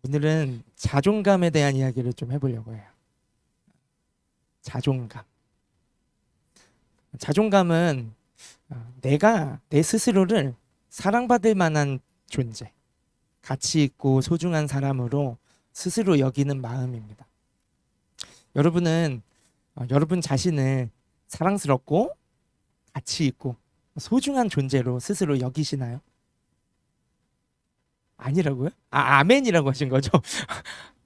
오늘은 자존감에 대한 이야기를 좀 해보려고 해요. 자존감. 자존감은 내가 내 스스로를 사랑받을 만한 존재, 가치 있고 소중한 사람으로 스스로 여기는 마음입니다. 여러분은 여러분 자신을 사랑스럽고 가치 있고 소중한 존재로 스스로 여기시나요? 아니라고요? 아멘이라고 하신 거죠?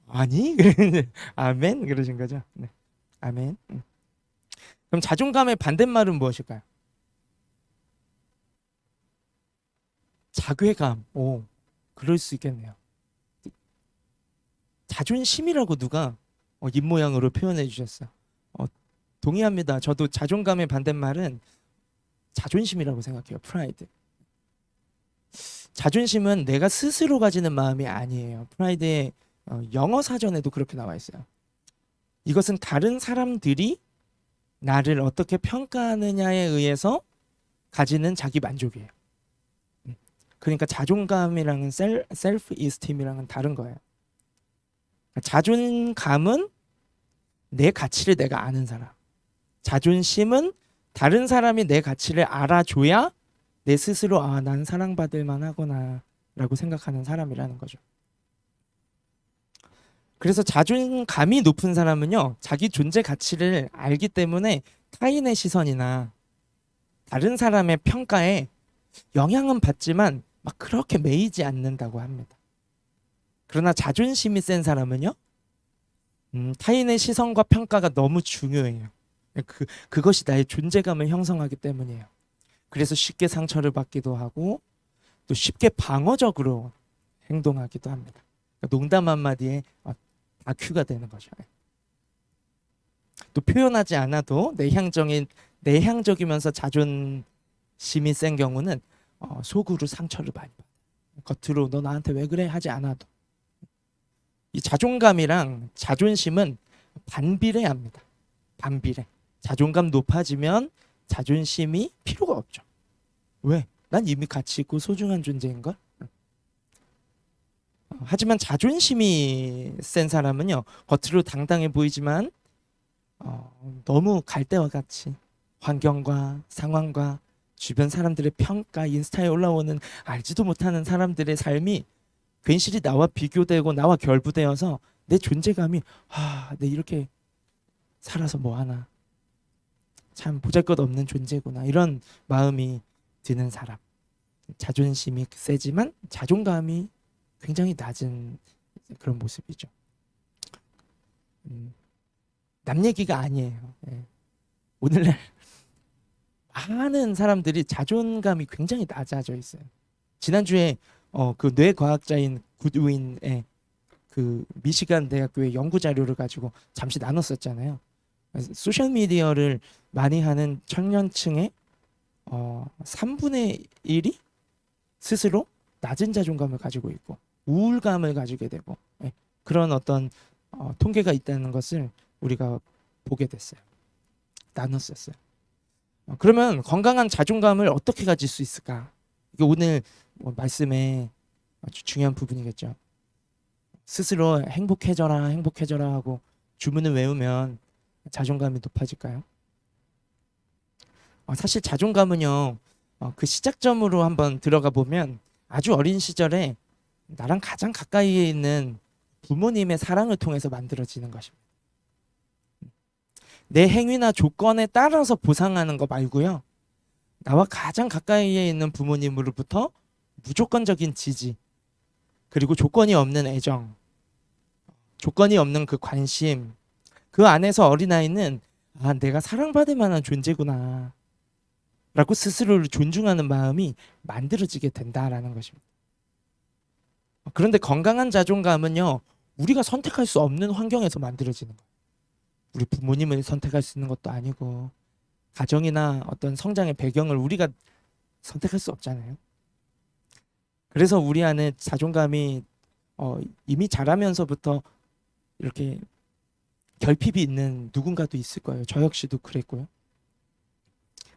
아니? 아멘? 그러신 거죠? 네. 아멘. 그럼 자존감의 반대말은 무엇일까요? 자괴감. 오, 그럴 수 있겠네요. 자존심이라고 누가 입모양으로 표현해 주셨어요. 동의합니다. 저도 자존감의 반대말은 자존심이라고 생각해요. 프라이드. 자존심은 내가 스스로 가지는 마음이 아니에요. 프라이드의 영어 사전에도 그렇게 나와 있어요. 이것은 다른 사람들이 나를 어떻게 평가하느냐에 의해서 가지는 자기 만족이에요. 그러니까 자존감이랑은 셀프 이스팀이랑은 다른 거예요. 자존감은 내 가치를 내가 아는 사람. 자존심은 다른 사람이 내 가치를 알아줘야 내 스스로 난 사랑받을 만하구나 라고 생각하는 사람이라는 거죠. 그래서 자존감이 높은 사람은요, 자기 존재 가치를 알기 때문에 타인의 시선이나 다른 사람의 평가에 영향은 받지만 막 그렇게 매이지 않는다고 합니다. 그러나 자존심이 센 사람은요, 타인의 시선과 평가가 너무 중요해요. 그것이 나의 존재감을 형성하기 때문이에요. 그래서 쉽게 상처를 받기도 하고 또 쉽게 방어적으로 행동하기도 합니다. 농담 한마디에 다큐가 되는 거죠. 또 표현하지 않아도 내향적이면서 자존심이 센 경우는 속으로 상처를 많이 받아요. 겉으로 너 나한테 왜 그래 하지 않아도. 이 자존감이랑 자존심은 반비례합니다. 반비례. 자존감 높아지면 자존심이 필요가 없죠. 왜? 난 이미 가치 있고 소중한 존재인걸? 하지만 자존심이 센 사람은요, 겉으로 당당해 보이지만 너무 갈대와 같이 환경과 상황과 주변 사람들의 평가, 인스타에 올라오는 알지도 못하는 사람들의 삶이 괜시리 나와 비교되고 나와 결부되어서 내 존재감이 내 이렇게 살아서 뭐하나, 참 보잘것없는 존재구나, 이런 마음이 드는 사람. 자존심이 세지만 자존감이 굉장히 낮은 그런 모습이죠. 남 얘기가 아니에요. 오늘날 많은 사람들이 자존감이 굉장히 낮아져 있어요. 지난주에 그 뇌과학자인 굿윈의 그 미시간 대학교의 연구 자료를 가지고 잠시 나눴었잖아요. 소셜 미디어를 많이 하는 청년층의 3분의 1이 스스로 낮은 자존감을 가지고 있고 우울감을 가지게 되고, 그런 어떤 통계가 있다는 것을 우리가 보게 됐어요. 나눴었어요. 그러면 건강한 자존감을 어떻게 가질 수 있을까? 이게 오늘 말씀의 아주 중요한 부분이겠죠. 스스로 행복해져라 행복해져라 하고 주문을 외우면 자존감이 높아질까요? 사실 자존감은요, 그 시작점으로 한번 들어가 보면 아주 어린 시절에 나랑 가장 가까이에 있는 부모님의 사랑을 통해서 만들어지는 것입니다. 내 행위나 조건에 따라서 보상하는 거 말고요, 나와 가장 가까이에 있는 부모님으로부터 무조건적인 지지, 그리고 조건이 없는 애정, 조건이 없는 그 관심, 그 안에서 어린아이는 내가 사랑받을 만한 존재구나 라고 스스로를 존중하는 마음이 만들어지게 된다라는 것입니다. 그런데 건강한 자존감은요, 우리가 선택할 수 없는 환경에서 만들어지는 거예요. 우리 부모님을 선택할 수 있는 것도 아니고 가정이나 어떤 성장의 배경을 우리가 선택할 수 없잖아요. 그래서 우리 안에 자존감이 이미 자라면서부터 이렇게 결핍이 있는 누군가도 있을 거예요. 저 역시도 그랬고요.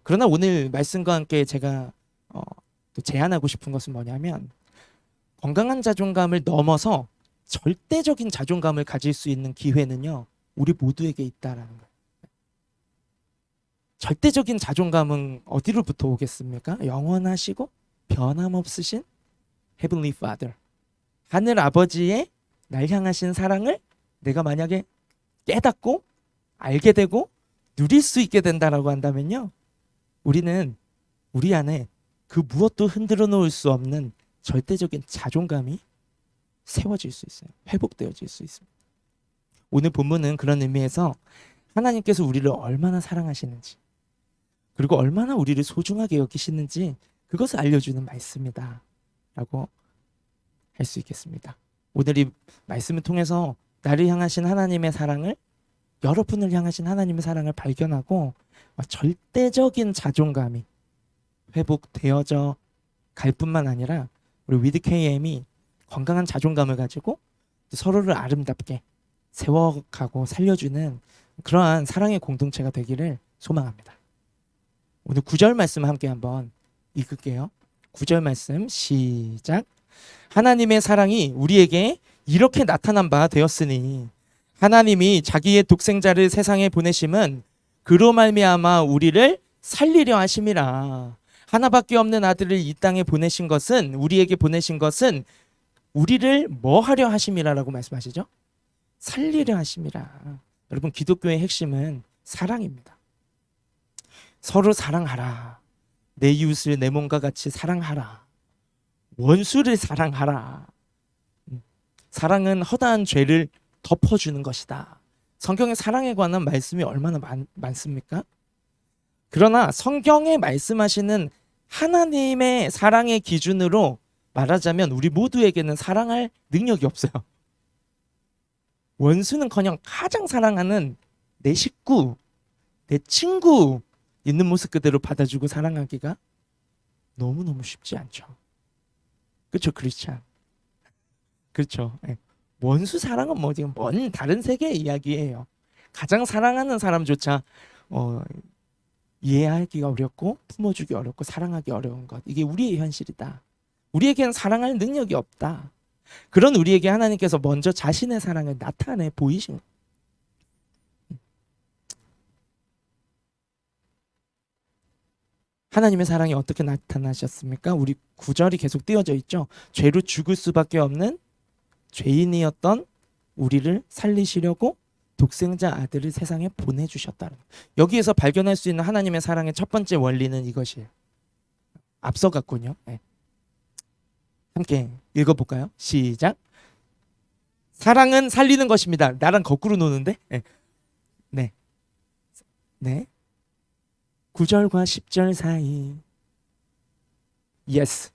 그러나 오늘 말씀과 함께 제가 또 제안하고 싶은 것은 뭐냐면, 건강한 자존감을 넘어서 절대적인 자존감을 가질 수 있는 기회는요, 우리 모두에게 있다라는 거예요. 절대적인 자존감은 어디로부터 오겠습니까? 영원하시고 변함없으신 Heavenly Father, 하늘 아버지의 날 향하신 사랑을 내가 만약에 깨닫고 알게 되고 누릴 수 있게 된다라고 한다면요, 우리는 우리 안에 그 무엇도 흔들어 놓을 수 없는 절대적인 자존감이 세워질 수 있어요. 회복되어질 수 있습니다. 오늘 본문은 그런 의미에서 하나님께서 우리를 얼마나 사랑하시는지, 그리고 얼마나 우리를 소중하게 여기시는지 그것을 알려주는 말씀이다 라고 할 수 있겠습니다. 오늘 이 말씀을 통해서 나를 향하신 하나님의 사랑을, 여러분을 향하신 하나님의 사랑을 발견하고 절대적인 자존감이 회복되어져 갈 뿐만 아니라 우리 위드KM이 건강한 자존감을 가지고 서로를 아름답게 세워가고 살려주는 그러한 사랑의 공동체가 되기를 소망합니다. 오늘 9절 말씀 함께 한번 읽을게요. 9절 말씀 시작. 하나님의 사랑이 우리에게 이렇게 나타난 바 되었으니 하나님이 자기의 독생자를 세상에 보내심은 그로 말미암아 우리를 살리려 하심이라. 하나밖에 없는 아들을 이 땅에 보내신 것은, 우리에게 보내신 것은 우리를 뭐 하려 하심이라라고 말씀하시죠? 살리려 하심이라. 여러분, 기독교의 핵심은 사랑입니다. 서로 사랑하라. 내 이웃을 내 몸과 같이 사랑하라. 원수를 사랑하라. 사랑은 허다한 죄를 덮어주는 것이다. 성경에 사랑에 관한 말씀이 얼마나 많습니까? 그러나 성경에 말씀하시는 하나님의 사랑의 기준으로 말하자면 우리 모두에게는 사랑할 능력이 없어요. 원수는커녕 가장 사랑하는 내 식구, 내 친구 있는 모습 그대로 받아주고 사랑하기가 너무너무 쉽지 않죠. 그렇죠, 크리스찬? 그렇죠. 네. 원수 사랑은 뭐 지금 먼 다른 세계의 이야기예요. 가장 사랑하는 사람조차 이해하기가 어렵고 품어주기 어렵고 사랑하기 어려운 것, 이게 우리의 현실이다. 우리에게는 사랑할 능력이 없다. 그런 우리에게 하나님께서 먼저 자신의 사랑을 나타내 보이신 거예요. 하나님의 사랑이 어떻게 나타나셨습니까? 우리 9절이 계속 띄어져 있죠. 죄로 죽을 수밖에 없는 죄인이었던 우리를 살리시려고 독생자 아들을 세상에 보내주셨다는 거예요. 여기에서 발견할 수 있는 하나님의 사랑의 첫 번째 원리는 이것이에요. 앞서갔군요. 네. 함께 읽어볼까요? 시작. 사랑은 살리는 것입니다. 나랑 거꾸로 노는데? 네. 네. 네. 9절과 10절 사이. 예스.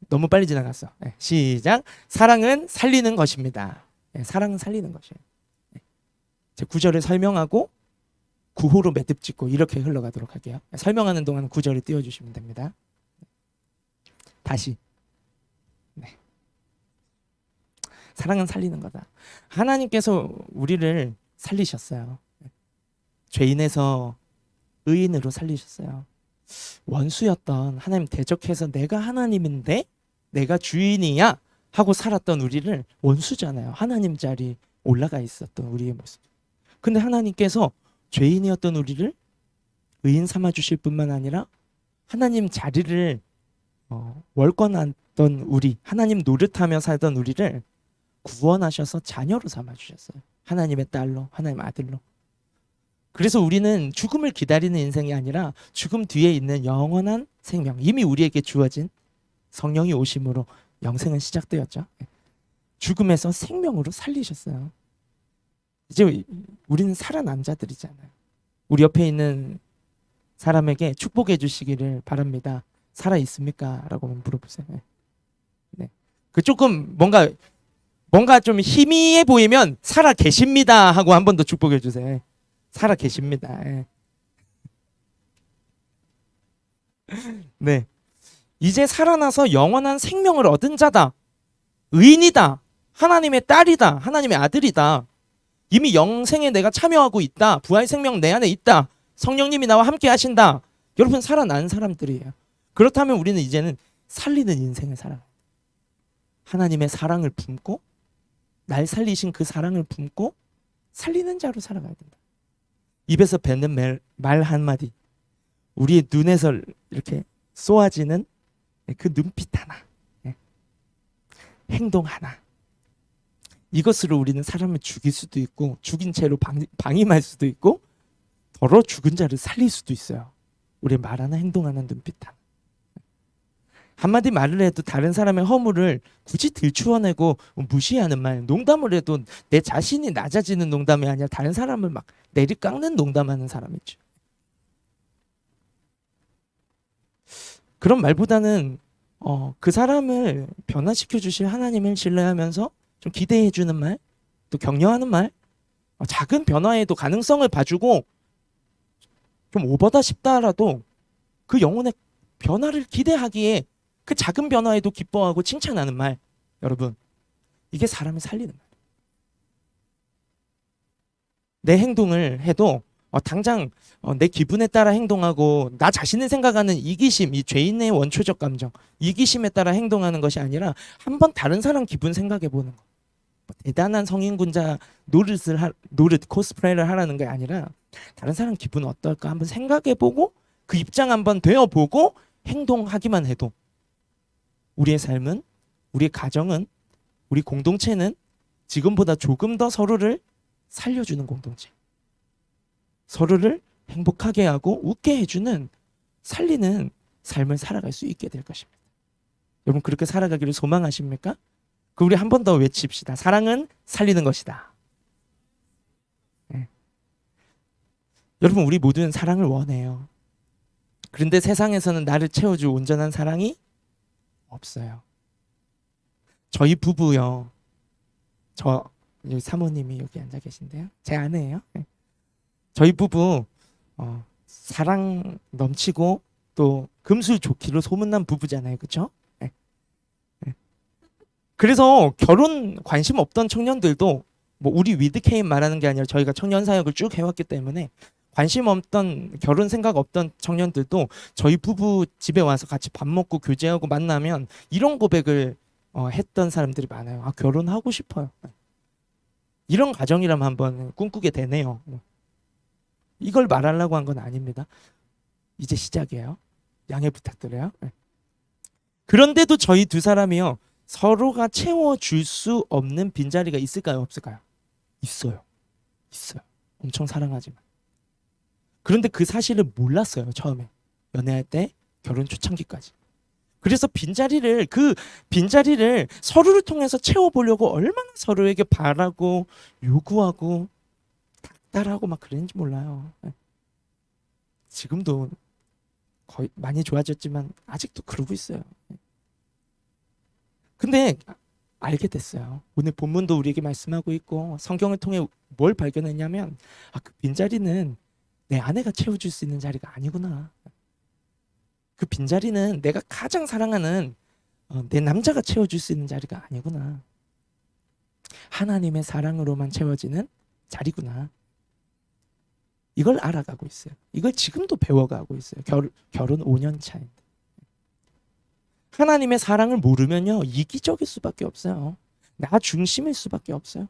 너무 빨리 지나갔어. 네. 시작. 사랑은 살리는 것입니다. 네. 사랑은 살리는 것이에요. 네. 제 9절을 설명하고 구호로 매듭 짓고 이렇게 흘러가도록 할게요. 설명하는 동안 9절을 띄워주시면 됩니다. 다시. 네. 사랑은 살리는 거다. 하나님께서 우리를 살리셨어요. 죄인에서 의인으로 살리셨어요. 원수였던, 하나님 대적해서 내가 하나님인데 내가 주인이야 하고 살았던 우리를, 원수잖아요. 하나님 자리 올라가 있었던 우리의 모습. 근데 하나님께서 죄인이었던 우리를 의인 삼아 주실 뿐만 아니라 하나님 자리를 월권하던 우리, 하나님 노릇하며 살던 우리를 구원하셔서 자녀로 삼아 주셨어요. 하나님의 딸로, 하나님 아들로. 그래서 우리는 죽음을 기다리는 인생이 아니라 죽음 뒤에 있는 영원한 생명, 이미 우리에게 주어진 성령이 오심으로 영생은 시작되었죠. 죽음에서 생명으로 살리셨어요. 이제 우리는 살아난 자들이잖아요. 우리 옆에 있는 사람에게 축복해 주시기를 바랍니다. 살아 있습니까? 라고 물어보세요. 네. 그 조금 뭔가 좀 희미해 보이면 살아 계십니다 하고 한 번 더 축복해 주세요. 살아 계십니다. 네. 이제 살아나서 영원한 생명을 얻은 자다. 의인이다. 하나님의 딸이다. 하나님의 아들이다. 이미 영생에 내가 참여하고 있다. 부활 생명 내 안에 있다. 성령님이 나와 함께 하신다. 여러분, 살아난 사람들이에요. 그렇다면 우리는 이제는 살리는 인생을 살아요. 하나님의 사랑을 품고 날 살리신 그 사랑을 품고 살리는 자로 살아가야 된다. 입에서 뱉는 말 한마디, 우리의 눈에서 이렇게 쏘아지는 그 눈빛 하나, 행동 하나, 이것으로 우리는 사람을 죽일 수도 있고 죽인 채로 방임할 수도 있고 더러 죽은 자를 살릴 수도 있어요. 우리의 말 하나, 행동 하나, 눈빛 하나. 한마디 말을 해도 다른 사람의 허물을 굳이 들추어내고 무시하는 말, 농담을 해도 내 자신이 낮아지는 농담이 아니라 다른 사람을 막 내리깎는 농담하는 사람이죠. 그런 말보다는 그 사람을 변화시켜 주실 하나님을 신뢰하면서 좀 기대해 주는 말, 또 격려하는 말, 작은 변화에도 가능성을 봐주고 좀 오버다 싶다라도 그 영혼의 변화를 기대하기에 그 작은 변화에도 기뻐하고 칭찬하는 말, 여러분, 이게 사람을 살리는 말. 내 행동을 해도 당장 내 기분에 따라 행동하고 나 자신을 생각하는 이기심, 이 죄인의 원초적 감정, 이기심에 따라 행동하는 것이 아니라 한번 다른 사람 기분 생각해 보는 거. 대단한 성인군자 노릇 코스프레를 하라는 게 아니라 다른 사람 기분 어떨까 한번 생각해 보고 그 입장 한번 되어 보고 행동하기만 해도 우리의 삶은, 우리의 가정은, 우리 공동체는 지금보다 조금 더 서로를 살려주는 공동체, 서로를 행복하게 하고 웃게 해주는, 살리는 삶을 살아갈 수 있게 될 것입니다. 여러분, 그렇게 살아가기를 소망하십니까? 우리 한 번 더 외칩시다. 사랑은 살리는 것이다. 네. 여러분, 우리 모두는 사랑을 원해요. 그런데 세상에서는 나를 채워줄 온전한 사랑이 없어요. 저희 부부요. 여기 사모님이 여기 앉아 계신데요. 제 아내예요. 네. 저희 부부 사랑 넘치고 또 금술좋기로 소문난 부부잖아요. 그렇죠? 네. 네. 그래서 결혼 관심 없던 청년들도 뭐 우리 위드케임 말하는 게 아니라 저희가 청년 사역을 쭉 해왔기 때문에 관심 없던, 결혼 생각 없던 청년들도 저희 부부 집에 와서 같이 밥 먹고 교제하고 만나면 이런 고백을 했던 사람들이 많아요. 결혼하고 싶어요. 이런 가정이라면 한번 꿈꾸게 되네요. 이걸 말하려고 한 건 아닙니다. 이제 시작이에요. 양해 부탁드려요. 그런데도 저희 두 사람이요, 서로가 채워줄 수 없는 빈자리가 있을까요? 없을까요? 있어요. 엄청 사랑하지만. 그런데 그 사실을 몰랐어요. 처음에 연애할 때, 결혼 초창기까지. 그래서 그 빈자리를 서로를 통해서 채워보려고 얼마나 서로에게 바라고 요구하고 닥달하고 막 그랬는지 몰라요. 지금도 거의 많이 좋아졌지만 아직도 그러고 있어요. 근데 알게 됐어요. 오늘 본문도 우리에게 말씀하고 있고 성경을 통해 뭘 발견했냐면 그 빈자리는 내 아내가 채워줄 수 있는 자리가 아니구나. 그 빈자리는 내가 가장 사랑하는 내 남자가 채워줄 수 있는 자리가 아니구나. 하나님의 사랑으로만 채워지는 자리구나. 이걸 알아가고 있어요. 이걸 지금도 배워가고 있어요. 결혼 5년 차인데. 하나님의 사랑을 모르면요, 이기적일 수밖에 없어요. 나 중심일 수밖에 없어요.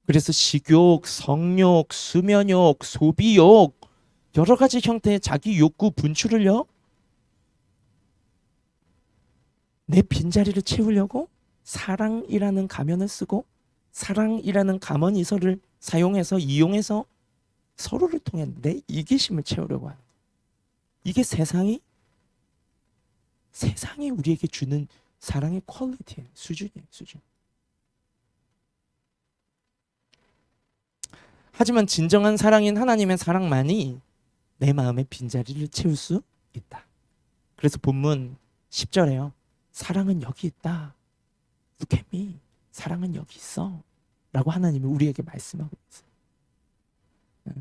그래서 식욕, 성욕, 수면욕, 소비욕, 여러 가지 형태의 자기 욕구 분출을요, 내 빈자리를 채우려고 사랑이라는 가면을 쓰고 사랑이라는 감언이설을 사용해서, 이용해서 서로를 통해 내 이기심을 채우려고 하는, 이게 세상이 우리에게 주는 사랑의 퀄리티예요. 수준이에요. 수준. 하지만 진정한 사랑인 하나님의 사랑만이 내 마음의 빈자리를 채울 수 있다. 그래서 본문 10절에요. 사랑은 여기 있다. Look at me. 사랑은 여기 있어. 라고 하나님이 우리에게 말씀하고 있어요.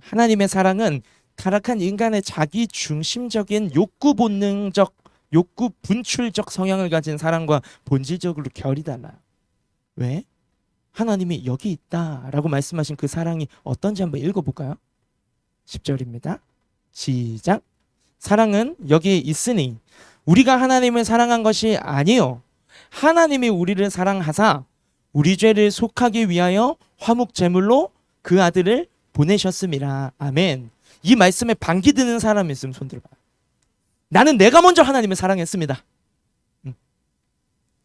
하나님의 사랑은 타락한 인간의 자기 중심적인 욕구 본능적, 욕구 분출적 성향을 가진 사랑과 본질적으로 결이 달라요. 왜? 하나님이 여기 있다라고 말씀하신 그 사랑이 어떤지 한번 읽어볼까요? 10절입니다. 시작. 사랑은 여기 있으니 우리가 하나님을 사랑한 것이 아니요 하나님이 우리를 사랑하사 우리 죄를 속하기 위하여 화목 제물로 그 아들을 보내셨음이라. 아멘. 이 말씀에 반기 드는 사람이 있으면 손 들어봐. 나는 내가 먼저 하나님을 사랑했습니다.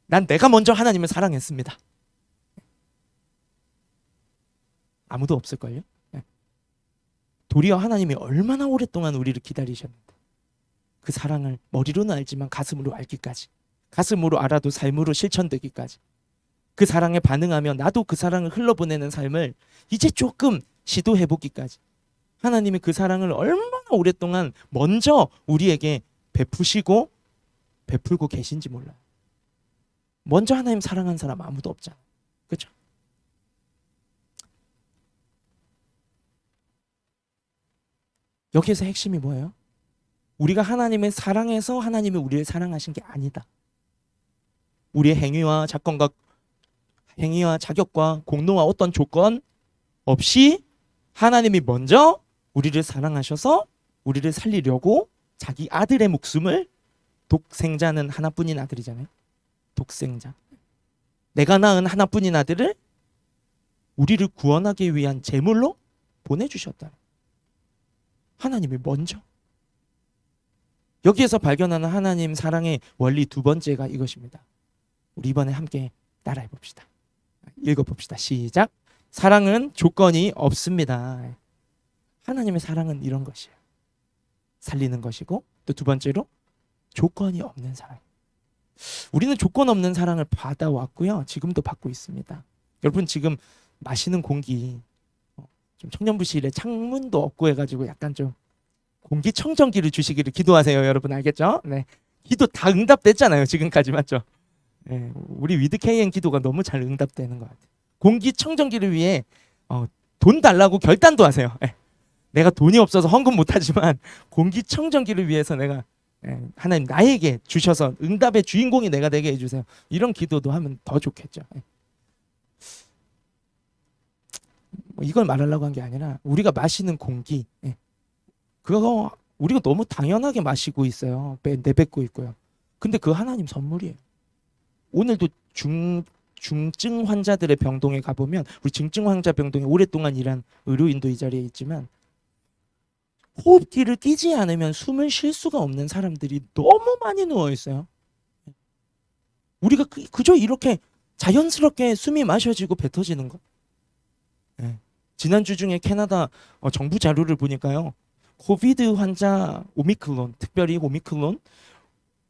난 내가 먼저 하나님을 사랑했습니다. 아무도 없을걸요? 도리어 하나님이 얼마나 오랫동안 우리를 기다리셨는데, 그 사랑을 머리로는 알지만 가슴으로 알기까지, 가슴으로 알아도 삶으로 실천되기까지, 그 사랑에 반응하며 나도 그 사랑을 흘러보내는 삶을 이제 조금 시도해보기까지 하나님이 그 사랑을 얼마나 오랫동안 먼저 우리에게 베푸시고 베풀고 계신지 몰라요. 먼저 하나님 사랑한 사람 아무도 없잖아요. 그렇죠? 여기에서 핵심이 뭐예요? 우리가 하나님을 사랑해서 하나님이 우리를 사랑하신 게 아니다. 우리의 행위와 자격과 공로와 어떤 조건 없이 하나님이 먼저 우리를 사랑하셔서 우리를 살리려고 자기 아들의 목숨을, 독생자는 하나뿐인 아들이잖아요. 독생자. 내가 낳은 하나뿐인 아들을 우리를 구원하기 위한 제물로 보내주셨다. 하나님이 먼저. 여기에서 발견하는 하나님 사랑의 원리 두 번째가 이것입니다. 우리 이번에 함께 따라해 봅시다. 읽어봅시다. 시작. 사랑은 조건이 없습니다. 하나님의 사랑은 이런 것이에요. 살리는 것이고, 또 두 번째로 조건이 없는 사랑. 우리는 조건 없는 사랑을 받아왔고요. 지금도 받고 있습니다. 여러분 지금 마시는 공기, 좀 청년부실에 창문도 없고 해가지고 약간 좀 공기청정기를 주시기를 기도하세요. 여러분 알겠죠? 네, 기도 다 응답됐잖아요. 지금까지 맞죠? 네, 우리 위드KN 기도가 너무 잘 응답되는 것 같아요. 공기청정기를 위해 돈 달라고 결단도 하세요. 네, 내가 돈이 없어서 헌금 못하지만 공기청정기를 위해서 내가 하나님 나에게 주셔서 응답의 주인공이 내가 되게 해주세요. 이런 기도도 하면 더 좋겠죠. 이걸 말하려고 한 게 아니라 우리가 마시는 공기, 그거 우리가 너무 당연하게 마시고 있어요. 내뱉고 있고요. 근데 그 하나님 선물이에요. 오늘도 중증 환자들의 병동에 가보면, 우리 중증 환자 병동에 오랫동안 일한 의료인도 이 자리에 있지만, 호흡기를 끼지 않으면 숨을 쉴 수가 없는 사람들이 너무 많이 누워 있어요. 우리가 그저 이렇게 자연스럽게 숨이 마셔지고 뱉어지는 것. 지난주 중에 캐나다 정부 자료를 보니까요, 코비드 환자 오미크론, 특별히 오미크론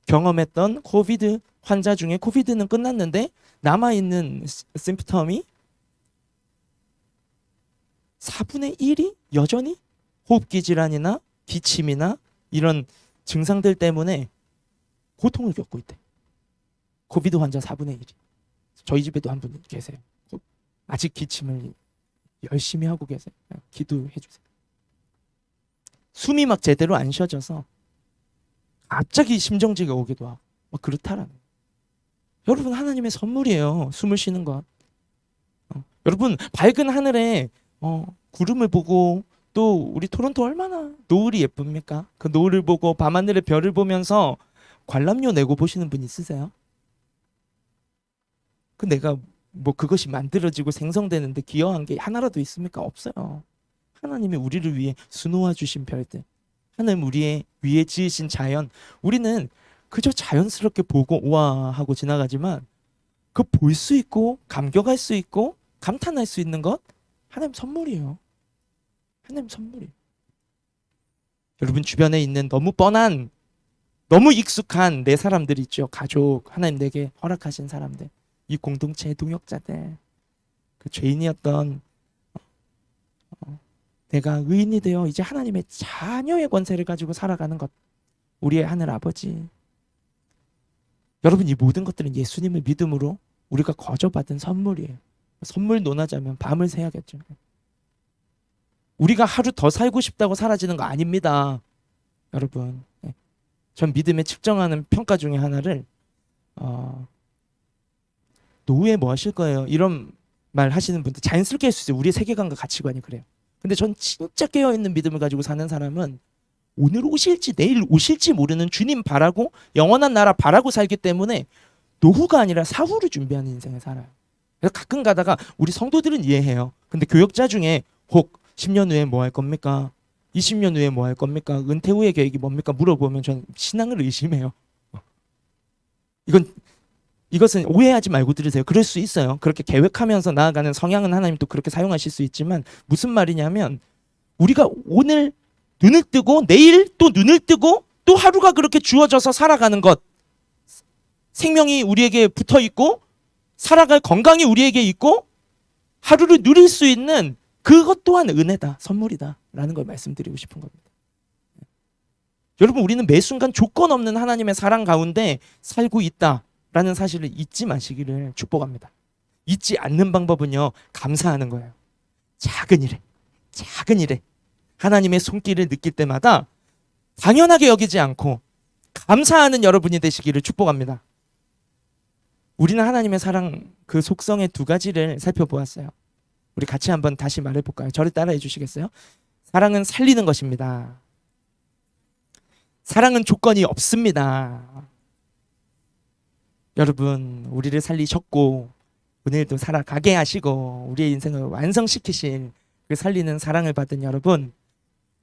경험했던 코비드 환자 중에 코비드는 끝났는데 남아있는 심프텀이 4분의 1이 여전히 호흡기 질환이나 기침이나 이런 증상들 때문에 고통을 겪고 있대. 코비드 환자 4분의 1이. 저희 집에도 한 분 계세요. 아직 기침을 열심히 하고 계세요. 기도해 주세요. 숨이 막 제대로 안 쉬어져서 갑자기 심정지가 오기도 하고 막 그렇다라는. 여러분 하나님의 선물이에요. 숨을 쉬는 것. 여러분 밝은 하늘에 구름을 보고, 또 우리 토론토 얼마나 노을이 예쁩니까? 그 노을을 보고 밤하늘의 별을 보면서 관람료 내고 보시는 분 있으세요? 그 내가 뭐 그것이 만들어지고 생성되는데 기여한 게 하나라도 있습니까? 없어요. 하나님이 우리를 위해 수놓아 주신 별들, 하나님 우리의 위에 지으신 자연, 우리는 그저 자연스럽게 보고 우와 하고 지나가지만 그 볼 수 있고 감격할 수 있고 감탄할 수 있는 것 하나님 선물이에요. 하나님 선물이에요. 여러분 주변에 있는 너무 뻔한, 너무 익숙한 내 사람들 있죠. 가족, 하나님 내게 허락하신 사람들, 이 공동체의 동역자들, 그 죄인이었던 내가 의인이 되어 이제 하나님의 자녀의 권세를 가지고 살아가는 것, 우리의 하늘 아버지. 여러분 이 모든 것들은 예수님을 믿음으로 우리가 거저받은 선물이에요. 선물 논하자면 밤을 새야겠죠. 우리가 하루 더 살고 싶다고 사라지는 거 아닙니다. 여러분 전 믿음에 측정하는 평가 중에 하나를 노후에 뭐 하실 거예요? 이런 말 하시는 분들 자연스럽게 할 수 있어요. 우리의 세계관과 가치관이 그래요. 근데 전 진짜 깨어있는 믿음을 가지고 사는 사람은 오늘 오실지 내일 오실지 모르는 주님 바라고 영원한 나라 바라고 살기 때문에 노후가 아니라 사후를 준비하는 인생을 살아요. 그래서 가끔 가다가 우리 성도들은 이해해요. 근데 교역자 중에 혹 10년 후에 뭐 할 겁니까? 20년 후에 뭐 할 겁니까? 은퇴 후의 계획이 뭡니까? 물어보면 전 신앙을 의심해요. 이것은 오해하지 말고 들으세요. 그럴 수 있어요. 그렇게 계획하면서 나아가는 성향은 하나님 또 그렇게 사용하실 수 있지만 무슨 말이냐면 우리가 오늘 눈을 뜨고 내일 또 눈을 뜨고 또 하루가 그렇게 주어져서 살아가는 것, 생명이 우리에게 붙어 있고 살아갈 건강이 우리에게 있고 하루를 누릴 수 있는 그것 또한 은혜다, 선물이다 라는 걸 말씀드리고 싶은 겁니다. 여러분, 우리는 매 순간 조건 없는 하나님의 사랑 가운데 살고 있다라는 사실을 잊지 마시기를 축복합니다. 잊지 않는 방법은요, 감사하는 거예요. 작은 일에 하나님의 손길을 느낄 때마다 당연하게 여기지 않고 감사하는 여러분이 되시기를 축복합니다. 우리는 하나님의 사랑 그 속성의 두 가지를 살펴보았어요. 우리 같이 한번 다시 말해볼까요? 저를 따라해 주시겠어요? 사랑은 살리는 것입니다. 사랑은 조건이 없습니다. 여러분, 우리를 살리셨고 오늘도 살아가게 하시고 우리의 인생을 완성시키실 그 살리는 사랑을 받은 여러분,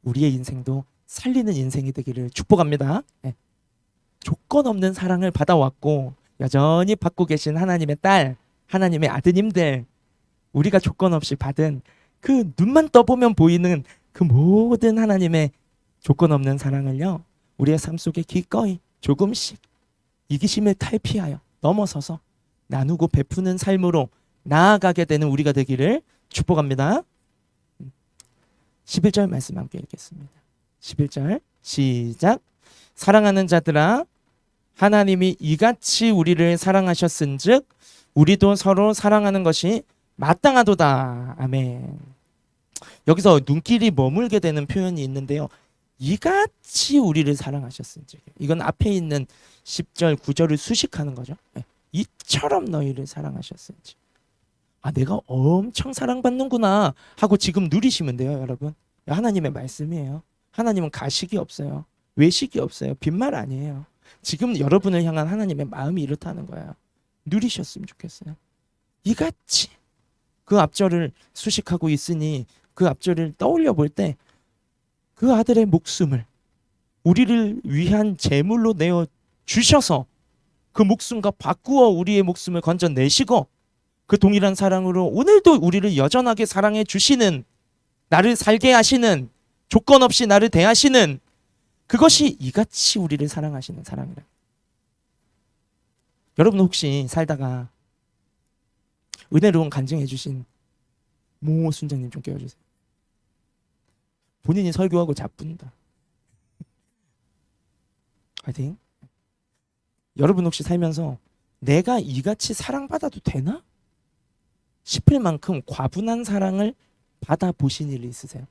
우리의 인생도 살리는 인생이 되기를 축복합니다. 네. 조건 없는 사랑을 받아왔고 여전히 받고 계신 하나님의 딸, 하나님의 아드님들, 우리가 조건 없이 받은 그 눈만 떠보면 보이는 그 모든 하나님의 조건 없는 사랑을요, 우리의 삶 속에 기꺼이 조금씩 이기심을 탈피하여 넘어서서 나누고 베푸는 삶으로 나아가게 되는 우리가 되기를 축복합니다. 11절 말씀 함께 읽겠습니다. 11절 시작. 사랑하는 자들아, 하나님이 이같이 우리를 사랑하셨은즉 우리도 서로 사랑하는 것이 마땅하도다. 아멘. 여기서 눈길이 머물게 되는 표현이 있는데요. 이같이 우리를 사랑하셨은즉, 이건 앞에 있는 10절 9절을 수식하는 거죠. 이처럼 너희를 사랑하셨은즉. 아, 내가 엄청 사랑받는구나 하고 지금 누리시면 돼요, 여러분. 하나님의 말씀이에요. 하나님은 가식이 없어요. 외식이 없어요. 빈말 아니에요. 지금 여러분을 향한 하나님의 마음이 이렇다는 거예요. 누리셨으면 좋겠어요. 이같이 그 앞절을 수식하고 있으니 그 앞절을 떠올려 볼 때 그 아들의 목숨을 우리를 위한 제물로 내어 주셔서 그 목숨과 바꾸어 우리의 목숨을 건져내시고 그 동일한 사랑으로 오늘도 우리를 여전하게 사랑해 주시는, 나를 살게 하시는, 조건 없이 나를 대하시는 그것이 이같이 우리를 사랑하시는 사랑이라. 여러분 혹시 살다가 은혜로운 간증해 주신 모 순장님 좀 깨워주세요. 본인이 설교하고 자뿐다. 화이팅. 여러분 혹시 살면서 내가 이같이 사랑받아도 되나? 싶을 만큼 과분한 사랑을 받아보신 일 있으세요?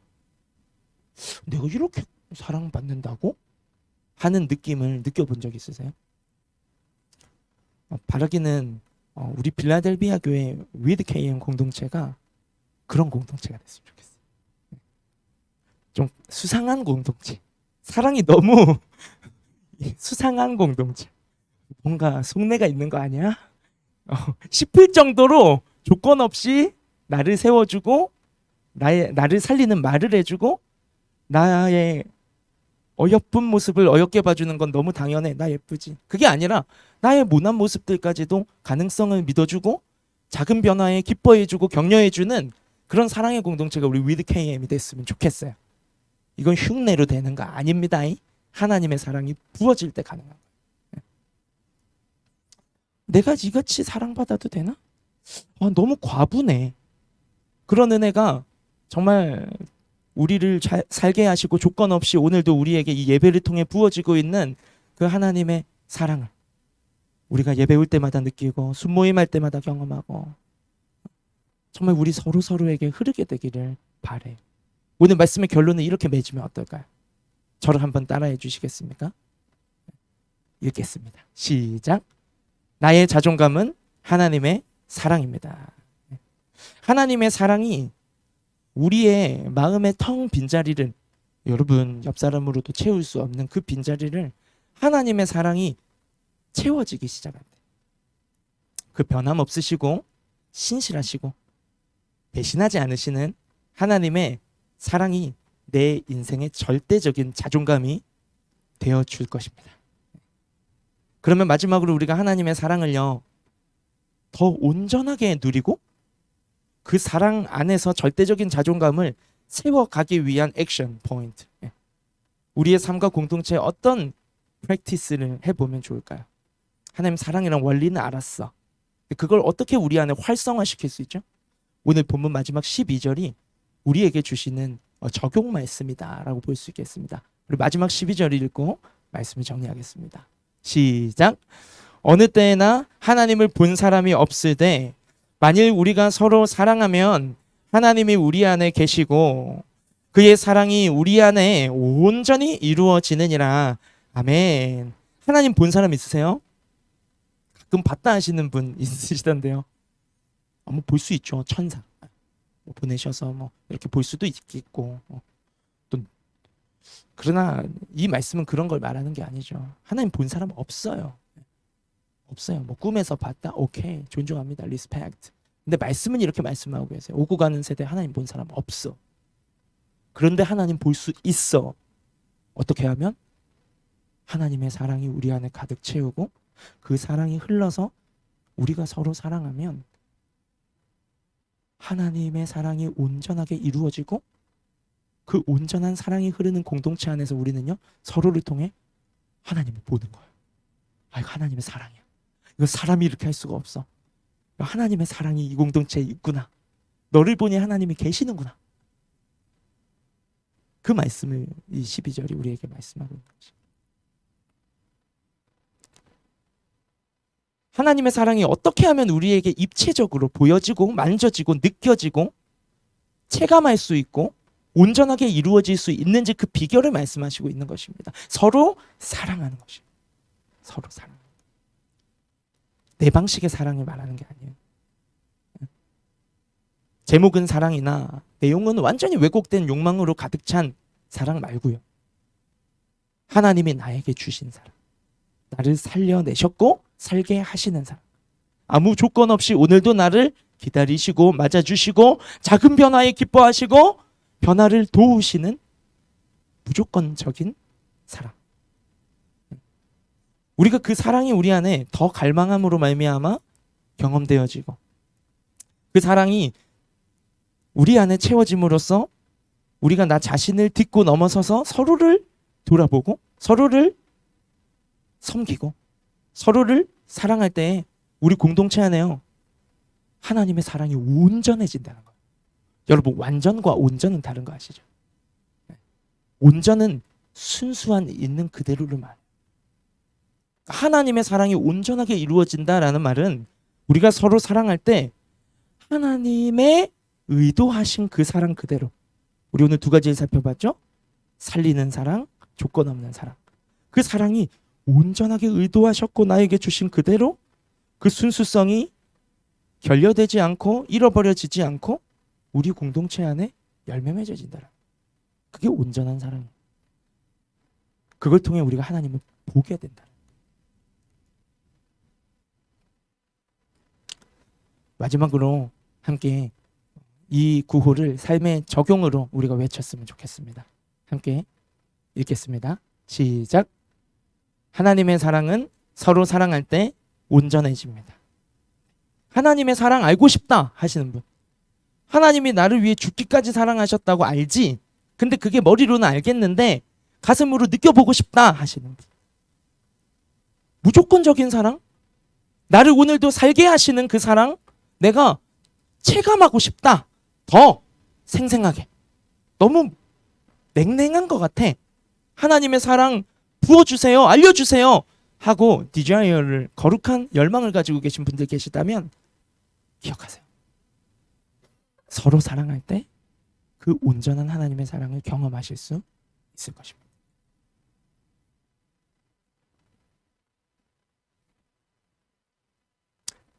내가 이렇게 사랑받는다고? 하는 느낌을 느껴본 적 있으세요? 바라기는 우리 빌라델비아 교회 위드 KM 공동체가 그런 공동체가 됐으면 좋겠어요. 좀 수상한 공동체, 사랑이 너무 수상한 공동체, 뭔가 속내가 있는 거 아니야? 싶을 정도로 조건 없이 나를 세워주고 나를 살리는 말을 해주고 나의 어여쁜 모습을 어엽게 봐주는 건 너무 당연해. 나 예쁘지. 그게 아니라 나의 모난 모습들까지도 가능성을 믿어주고 작은 변화에 기뻐해주고 격려해주는 그런 사랑의 공동체가 우리 위드 KM이 됐으면 좋겠어요. 이건 흉내로 되는 거 아닙니다. 하나님의 사랑이 부어질 때 가능한 거예요. 내가 이같이 사랑받아도 되나? 너무 과분해. 그런 은혜가 정말 우리를 살게 하시고 조건 없이 오늘도 우리에게 이 예배를 통해 부어지고 있는 그 하나님의 사랑을 우리가 예배 올 때마다 느끼고 순모임할 때마다 경험하고 정말 우리 서로에게 흐르게 되기를 바래요. 오늘 말씀의 결론은 이렇게 맺으면 어떨까요? 저를 한번 따라해 주시겠습니까? 읽겠습니다. 시작. 나의 자존감은 하나님의 사랑입니다. 하나님의 사랑이 우리의 마음의 텅 빈자리를, 여러분 옆 사람으로도 채울 수 없는 그 빈자리를 하나님의 사랑이 채워지기 시작한대. 그 변함없으시고 신실하시고 배신하지 않으시는 하나님의 사랑이 내 인생의 절대적인 자존감이 되어 줄 것입니다. 그러면 마지막으로 우리가 하나님의 사랑을요 더 온전하게 누리고 그 사랑 안에서 절대적인 자존감을 세워가기 위한 액션 포인트, 우리의 삶과 공동체에 어떤 프랙티스를 해보면 좋을까요? 하나님 사랑이란 원리는 알았어. 그걸 어떻게 우리 안에 활성화시킬 수 있죠? 오늘 본문 마지막 12절이 우리에게 주시는 적용 말씀이다 라고 볼 수 있겠습니다. 우리 마지막 12절 읽고 말씀을 정리하겠습니다. 시작. 어느 때나 하나님을 본 사람이 없을 때 만일 우리가 서로 사랑하면 하나님이 우리 안에 계시고 그의 사랑이 우리 안에 온전히 이루어지느니라. 아멘. 하나님 본 사람 있으세요? 가끔 봤다 하시는 분 있으시던데요. 뭐 볼 수 있죠. 천사 뭐 보내셔서 뭐 이렇게 볼 수도 있겠고 또 그러나 이 말씀은 그런 걸 말하는 게 아니죠. 하나님 본 사람 없어요. 없어요. 뭐 꿈에서 봤다. 오케이. 존중합니다. 리스펙트. 근데 말씀은 이렇게 말씀하고 계세요. 오고 가는 세대 하나님 본 사람 없어. 그런데 하나님 볼 수 있어. 어떻게 하면? 하나님의 사랑이 우리 안에 가득 채우고 그 사랑이 흘러서 우리가 서로 사랑하면 하나님의 사랑이 온전하게 이루어지고 그 온전한 사랑이 흐르는 공동체 안에서 우리는요 서로를 통해 하나님을 보는 거예요. 아, 이거 하나님의 사랑이야. 이거 사람이 이렇게 할 수가 없어. 하나님의 사랑이 이 공동체에 있구나. 너를 보니 하나님이 계시는구나. 그 말씀을 이 12절이 우리에게 말씀하고 있는 거죠. 하나님의 사랑이 어떻게 하면 우리에게 입체적으로 보여지고 만져지고 느껴지고 체감할 수 있고 온전하게 이루어질 수 있는지 그 비결을 말씀하시고 있는 것입니다. 서로 사랑하는 것이에요. 서로 사랑. 내 방식의 사랑을 말하는 게 아니에요. 제목은 사랑이나 내용은 완전히 왜곡된 욕망으로 가득 찬 사랑 말고요. 하나님이 나에게 주신 사랑. 나를 살려내셨고 살게 하시는 사랑. 아무 조건 없이 오늘도 나를 기다리시고 맞아주시고 작은 변화에 기뻐하시고 변화를 도우시는 무조건적인 사랑. 우리가 그 사랑이 우리 안에 더 갈망함으로 말미암아 경험되어지고 그 사랑이 우리 안에 채워짐으로써 우리가 나 자신을 딛고 넘어서서 서로를 돌아보고 서로를 섬기고 서로를 사랑할 때 우리 공동체 안에요 하나님의 사랑이 온전해진다는 거예요. 여러분 완전과 온전은 다른 거 아시죠? 온전은 순수한 있는 그대로를 말해요. 하나님의 사랑이 온전하게 이루어진다라는 말은 우리가 서로 사랑할 때 하나님의 의도하신 그 사랑 그대로. 우리 오늘 두 가지를 살펴봤죠? 살리는 사랑, 조건 없는 사랑. 그 사랑이 온전하게 의도하셨고 나에게 주신 그대로 그 순수성이 결여되지 않고 잃어버려지지 않고 우리 공동체 안에 열매 맺어진다. 그게 온전한 사랑이에요. 그걸 통해 우리가 하나님을 보게 된다. 마지막으로 함께 이 구호를 삶의 적용으로 우리가 외쳤으면 좋겠습니다. 함께 읽겠습니다. 시작. 하나님의 사랑은 서로 사랑할 때 온전해집니다. 하나님의 사랑 알고 싶다 하시는 분. 하나님이 나를 위해 죽기까지 사랑하셨다고 알지. 근데 그게 머리로는 알겠는데 가슴으로 느껴보고 싶다 하시는 분. 무조건적인 사랑? 나를 오늘도 살게 하시는 그 사랑? 내가 체감하고 싶다. 더 생생하게. 너무 냉랭한 것 같아. 하나님의 사랑 부어주세요. 알려주세요. 하고 디자이어를 거룩한 열망을 가지고 계신 분들 계시다면 기억하세요. 서로 사랑할 때 그 온전한 하나님의 사랑을 경험하실 수 있을 것입니다.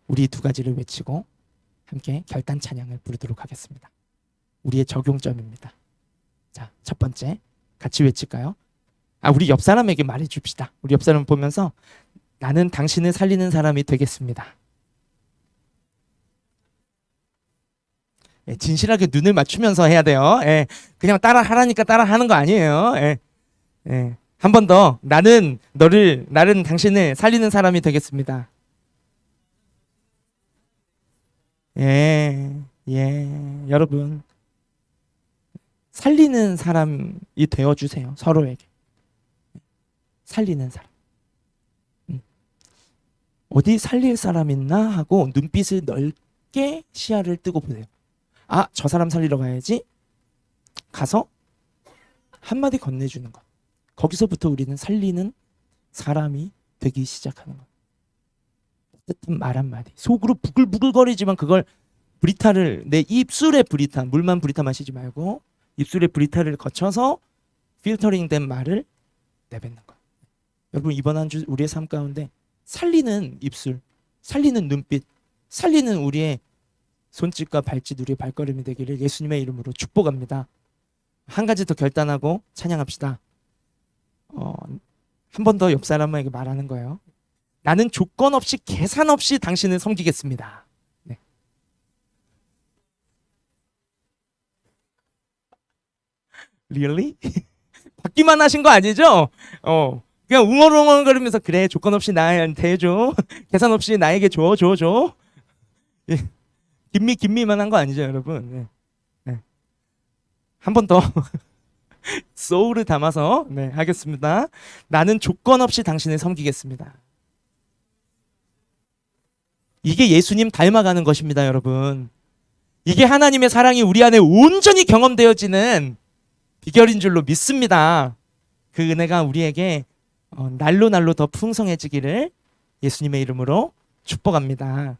우리 두 가지를 외치고 함께 결단 찬양을 부르도록 하겠습니다. 우리의 적용점입니다. 자, 첫 번째 같이 외칠까요? 우리 옆 사람에게 말해 줍시다. 우리 옆 사람 보면서 나는 당신을 살리는 사람이 되겠습니다. 예, 진실하게 눈을 맞추면서 해야 돼요. 예, 그냥 따라 하라니까 따라 하는 거 아니에요. 예, 예. 한 번 더 나는 당신을 살리는 사람이 되겠습니다. 예, 예, 여러분 살리는 사람이 되어 주세요. 서로에게 살리는 사람. 음. 어디 살릴 사람 있나 하고 눈빛을 넓게 시야를 뜨고 보세요. 아, 저 사람 살리러 가야지. 가서 한마디 건네주는 것. 거기서부터 우리는 살리는 사람이 되기 시작하는 것. 어쨌든 말 한마디. 속으로 부글부글거리지만 그걸 브리타를 내 입술에 브리타, 물만 브리타 마시지 말고 입술에 브리타를 거쳐서 필터링된 말을 내뱉는 것. 여러분 이번 한 주 우리의 삶 가운데 살리는 입술, 살리는 눈빛, 살리는 우리의 손짓과 발짓, 우리의 발걸음이 되기를 예수님의 이름으로 축복합니다. 한 가지 더 결단하고 찬양합시다. 한 번 더 옆 사람에게 말하는 거예요. 나는 조건 없이 계산 없이 당신을 섬기겠습니다. 네. Really? 받기만 하신 거 아니죠? 그냥 웅얼웅얼거리면서 그래 조건 없이 나한테 해줘. 계산 없이 나에게 줘. 예. 김미만 한 거 아니죠, 여러분? 네. 네. 한 번 더 소울을 담아서 네, 하겠습니다. 나는 조건 없이 당신을 섬기겠습니다. 이게 예수님 닮아가는 것입니다, 여러분. 이게 하나님의 사랑이 우리 안에 온전히 경험되어지는 비결인 줄로 믿습니다. 그 은혜가 우리에게 날로 더 풍성해지기를 예수님의 이름으로 축복합니다.